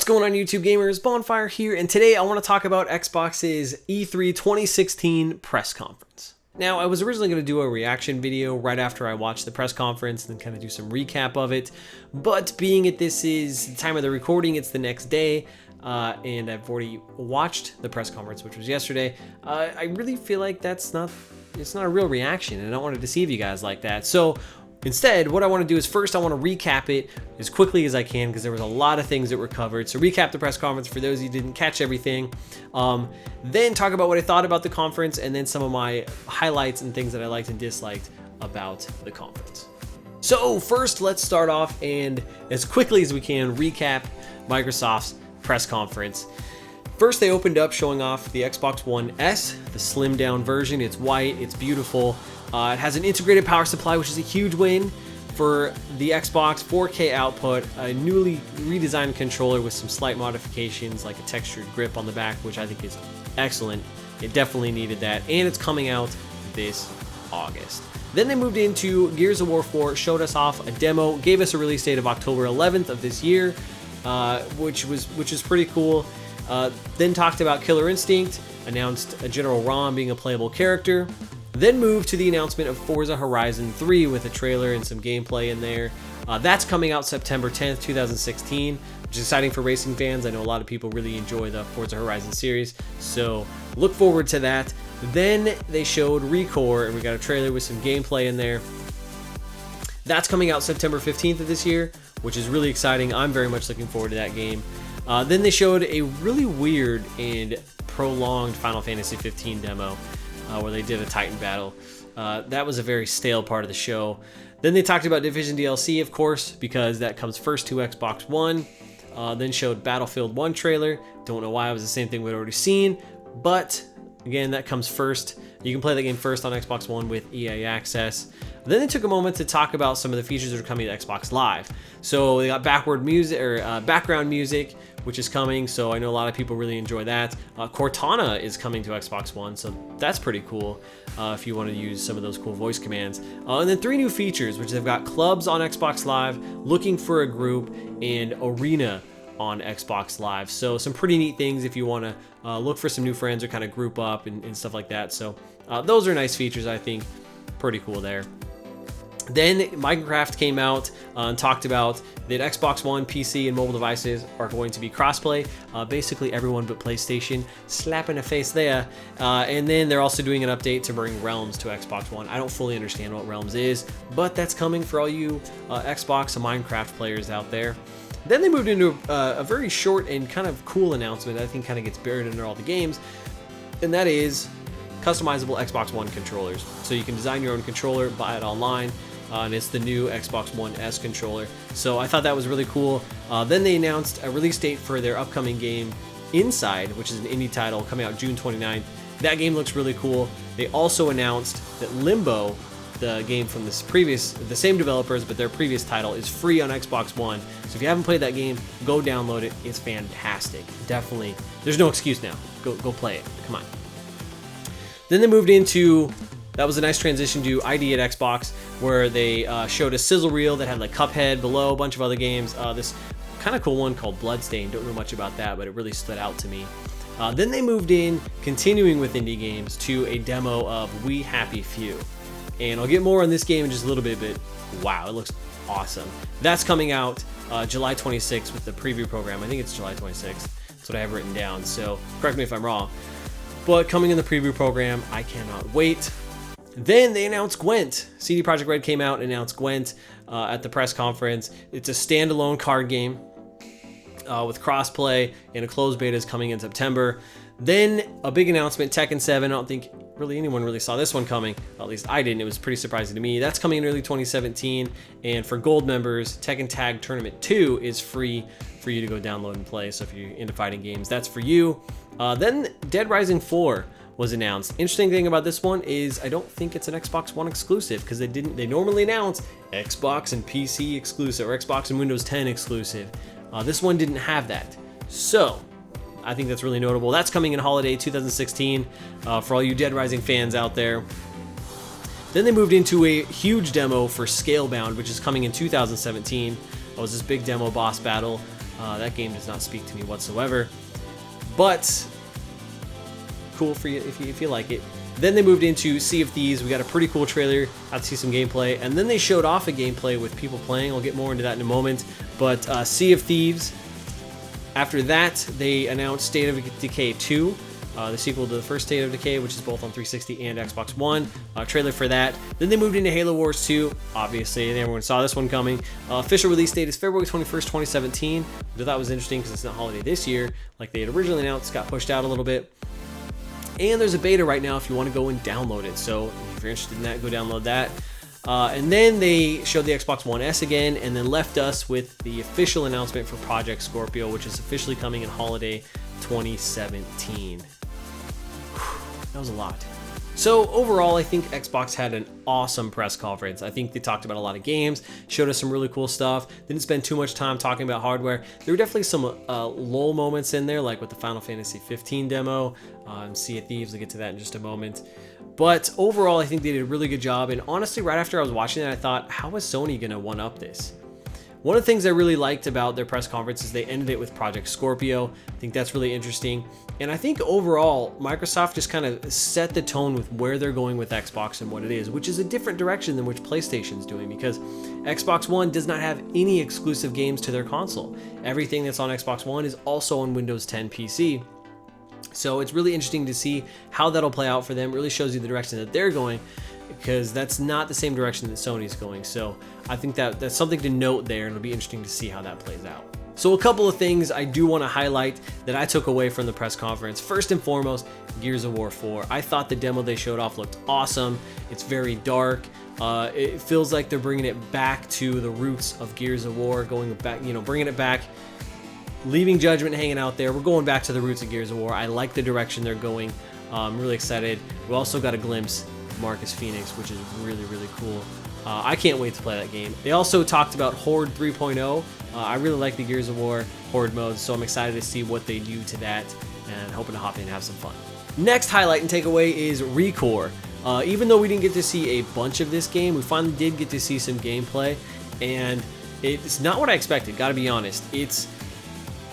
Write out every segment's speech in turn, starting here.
What's going on, YouTube gamers? Bonfire here, and today I want to talk about Xbox's E3 2016 press conference. Now, I was originally going to do a reaction video right after I watched the press conference and then kind of do some recap of it, but being that this is the time of the recording, it's the next day, and I've already watched the press conference, which was yesterday, I really feel like it's not a real reaction, and I don't want to deceive you guys like that. So instead, what I want to do is first I want to recap it as quickly as I can because there was a lot of things that were covered. So recap the press conference for those of you who didn't catch everything. Then talk about what I thought about the conference and then some of my highlights and things that I liked and disliked about the conference. So first, let's start off and as quickly as we can recap Microsoft's press conference. First, they opened up showing off the Xbox One S, the slimmed down version. It's white, it's beautiful. It has an integrated power supply, which is a huge win for the Xbox, 4K output, a newly redesigned controller with some slight modifications like a textured grip on the back, which I think is excellent. It definitely needed that, and it's coming out this August. Then they moved into Gears of War 4, showed us off a demo, gave us a release date of October 11th of this year, which is pretty cool. Then talked about Killer Instinct, announced a General Rom being a playable character. Then moved to the announcement of Forza Horizon 3 with a trailer and some gameplay in there. That's coming out September 10th, 2016, which is exciting for racing fans. I know a lot of people really enjoy the Forza Horizon series, so look forward to that. Then they showed Recore, and we got a trailer with some gameplay in there. That's coming out September 15th of this year, which is really exciting. I'm very much looking forward to that game. Then they showed a really weird and prolonged Final Fantasy 15 demo. Where they did a Titan battle. That was a very stale part of the show. Then they talked about Division DLC, of course, because that comes first to Xbox One. Then showed Battlefield 1 trailer. Don't know why, it was the same thing we'd already seen, but again, that comes first. You can play that game first on Xbox One with EA Access. Then they took a moment to talk about some of the features that are coming to Xbox Live. So they got background music, which is coming. So I know a lot of people really enjoy that. Cortana is coming to Xbox One, so that's pretty cool if you want to use some of those cool voice commands. And then 3 new features, which they've got clubs on Xbox Live, looking for a group, and arena on Xbox Live. So some pretty neat things if you want to look for some new friends or kind of group up and stuff like that. So those are nice features, I think. Pretty cool there. Then Minecraft came out and talked about that Xbox One, PC, and mobile devices are going to be crossplay. Basically everyone but PlayStation. Slap in the face there. And then they're also doing an update to bring Realms to Xbox One. I don't fully understand what Realms is, but that's coming for all you Xbox and Minecraft players out there. Then they moved into a very short and kind of cool announcement that I think kind of gets buried under all the games, and that is customizable Xbox One controllers. So you can design your own controller, buy it online, and it's the new Xbox One S controller. So I thought that was really cool. Then they announced a release date for their upcoming game, Inside, which is an indie title coming out June 29th. That game looks really cool. They also announced that Limbo, the game from the same developers, but their previous title, is free on Xbox One. So if you haven't played that game, go download it. It's fantastic. Definitely. There's no excuse now. Go play it. Come on. Then they moved into, that was a nice transition to ID at Xbox, where they showed a sizzle reel that had like Cuphead below, a bunch of other games. This kind of cool one called Bloodstained. Don't know much about that, but it really stood out to me. Then they moved in, continuing with indie games, to a demo of We Happy Few. And I'll get more on this game in just a little bit, but wow, it looks awesome. That's coming out July 26th with the preview program. I think it's July 26th. That's what I have written down, so correct me if I'm wrong. But coming in the preview program, I cannot wait. Then they announced Gwent. CD Projekt Red came out and announced Gwent at the press conference. It's a standalone card game with crossplay, and a closed beta is coming in September. Then a big announcement, Tekken 7. I don't think really anyone really saw this one coming. At least I didn't. It was pretty surprising to me. That's coming in early 2017. And for gold members, Tekken Tag Tournament 2 is free for you to go download and play. So if you're into fighting games, that's for you. Then Dead Rising 4 was announced. Interesting thing about this one is I don't think it's an Xbox One exclusive, because they normally announce Xbox and PC exclusive or Xbox and Windows 10 exclusive. This one didn't have that. So I think that's really notable. That's coming in holiday 2016 for all you Dead Rising fans out there. Then they moved into a huge demo for Scalebound, which is coming in 2017. It was this big demo boss battle. That game does not speak to me whatsoever, but cool for you if you like it. Then they moved into Sea of Thieves. We got a pretty cool trailer, got to see some gameplay, and then they showed off a gameplay with people playing. I'll get more into that in a moment, but Sea of Thieves. After that, they announced State of Decay 2, the sequel to the first State of Decay, which is both on 360 and Xbox One. Trailer for that. Then they moved into Halo Wars 2, obviously, and everyone saw this one coming. Official release date is February 21st, 2017, which I thought was interesting because it's not holiday this year, like they had originally announced. Got pushed out a little bit. And there's a beta right now if you want to go and download it. So if you're interested in that, go download that. And then they showed the Xbox One S again, and then left us with the official announcement for Project Scorpio, which is officially coming in holiday 2017. That was a lot. So overall, I think Xbox had an awesome press conference. I think they talked about a lot of games, showed us some really cool stuff, didn't spend too much time talking about hardware. There were definitely some lull moments in there, like with the Final Fantasy 15 demo, Sea of Thieves. I'll get to that in just a moment. But overall, I think they did a really good job. And honestly, right after I was watching that, I thought, how is Sony going to one-up this? One of the things I really liked about their press conference is they ended it with Project Scorpio. I think that's really interesting. And I think overall, Microsoft just kind of set the tone with where they're going with Xbox and what it is, which is a different direction than which PlayStation's doing, because Xbox One does not have any exclusive games to their console. Everything that's on Xbox One is also on Windows 10 PC. So it's really interesting to see how that'll play out for them. It really shows you the direction that they're going, because that's not the same direction that Sony's going. So I think that's something to note there, and it'll be interesting to see how that plays out. So a couple of things I do want to highlight that I took away from the press conference. First and foremost, Gears of War 4. I thought the demo they showed off looked awesome. It's very dark. It feels like they're bringing it back to the roots of Gears of War, going back, bringing it back, leaving Judgment hanging out there. We're going back to the roots of Gears of War. I like the direction they're going. I'm really excited. We also got a glimpse of Marcus Phoenix, which is really, really cool. I can't wait to play that game. They also talked about Horde 3.0. I really like the Gears of War Horde mode, so I'm excited to see what they do to that, and hoping to hop in and have some fun. Next highlight and takeaway is Recore. Even though we didn't get to see a bunch of this game, we finally did get to see some gameplay, and it's not what I expected, gotta be honest. It's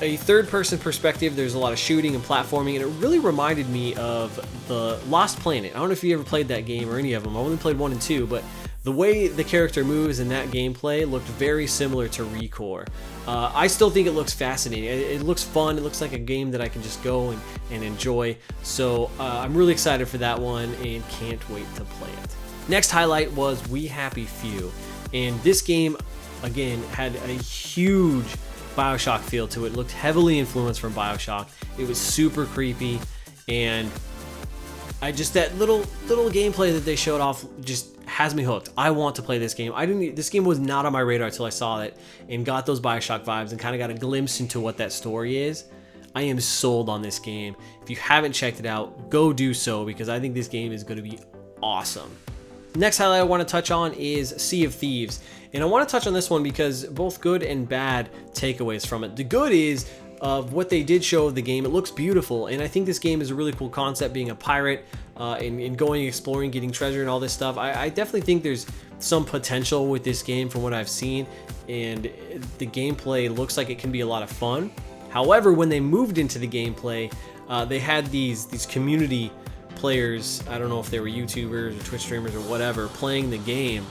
a third-person perspective. There's a lot of shooting and platforming, and it really reminded me of the Lost Planet. I don't know if you ever played that game or any of them. I only played 1 and 2, but the way the character moves in that gameplay looked very similar to Recore. I still think it looks fascinating. It looks fun. It looks like a game that I can just go and enjoy. So I'm really excited for that one and can't wait to play it. Next highlight was We Happy Few. And this game, again, had a huge BioShock feel to it. It looked heavily influenced from BioShock. It was super creepy, and that little gameplay that they showed off just has me hooked. I want to play this game. This game was not on my radar until I saw it and got those BioShock vibes and kind of got a glimpse into what that story is. I am sold on this game. If you haven't checked it out, go do so, because I think this game is going to be awesome. Next highlight I want to touch on is Sea of Thieves. And I want to touch on this one because both good and bad takeaways from it. The good is of what they did show of the game. It looks beautiful, and I think this game is a really cool concept, being a pirate and going exploring, getting treasure and all this stuff. I definitely think there's some potential with this game from what I've seen, and the gameplay looks like it can be a lot of fun. However, when they moved into the gameplay, they had these community players, I don't know if they were YouTubers or Twitch streamers or whatever, playing the game,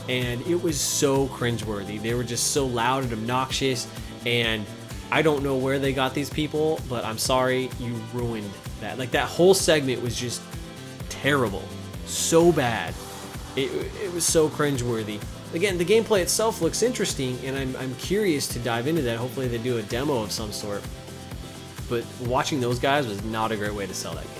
and it was so cringeworthy. They were just so loud and obnoxious, and I don't know where they got these people, but I'm sorry, you ruined that. Like, that whole segment was just terrible, so bad. It was so cringeworthy. Again, the gameplay itself looks interesting, and I'm curious to dive into that. Hopefully they do a demo of some sort, but watching those guys was not a great way to sell that game.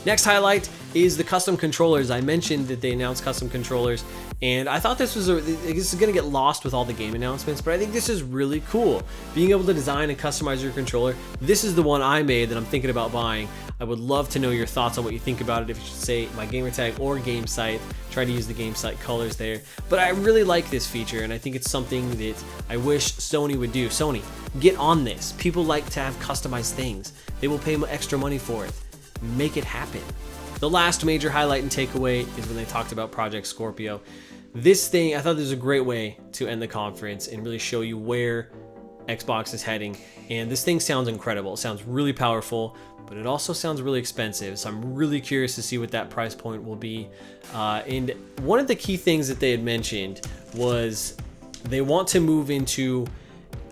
Next highlight is the custom controllers. I mentioned that they announced custom controllers, and I thought this is going to get lost with all the game announcements, but I think this is really cool. Being able to design and customize your controller. This is the one I made that I'm thinking about buying. I would love to know your thoughts on what you think about it. If you should say my gamertag or Gamecite, try to use the Gamecite colors there. But I really like this feature, and I think it's something that I wish Sony would do. Sony, get on this. People like to have customized things. They will pay extra money for it. Make it happen. The last major highlight and takeaway is when they talked about Project Scorpio. This thing, I thought this was a great way to end the conference and really show you where Xbox is heading, and this thing sounds incredible. It sounds really powerful, but it also sounds really expensive, so I'm really curious to see what that price point will be. And one of the key things that they had mentioned was they want to move into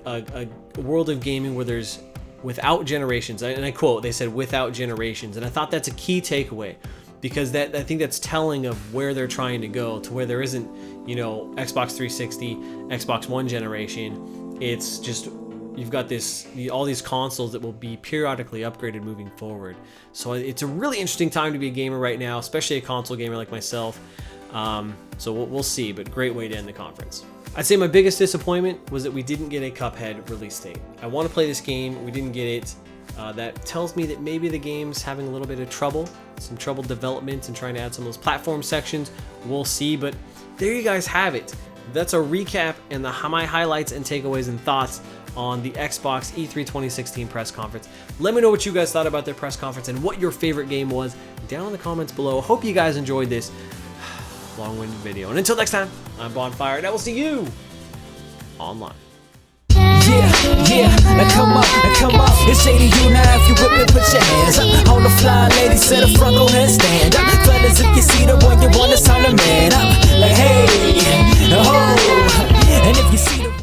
a world of gaming where there's without generations, and I quote, they said without generations, and I thought that's a key takeaway, because I think that's telling of where they're trying to go, to where there isn't, you know, Xbox 360, Xbox One generation. It's just, you've got all these consoles that will be periodically upgraded moving forward. So it's a really interesting time to be a gamer right now, especially a console gamer like myself. So we'll see, but great way to end the conference. I'd say my biggest disappointment was that we didn't get a Cuphead release date. I want to play this game, we didn't get it. That tells me that maybe the game's having a little bit of trouble, some trouble development and trying to add some of those platform sections. We'll see, but there you guys have it. That's a recap and my highlights and takeaways and thoughts on the Xbox E3 2016 press conference. Let me know what you guys thought about their press conference and what your favorite game was down in the comments below. Hope you guys enjoyed this long-winded video. And until next time, I'm Bonfire, and I will see you online. Yeah, now come up, it's 80 you now, if you whip it, put your hands up. On the fly, ladies, to the front, go ahead, stand up. Fellas, if you see the one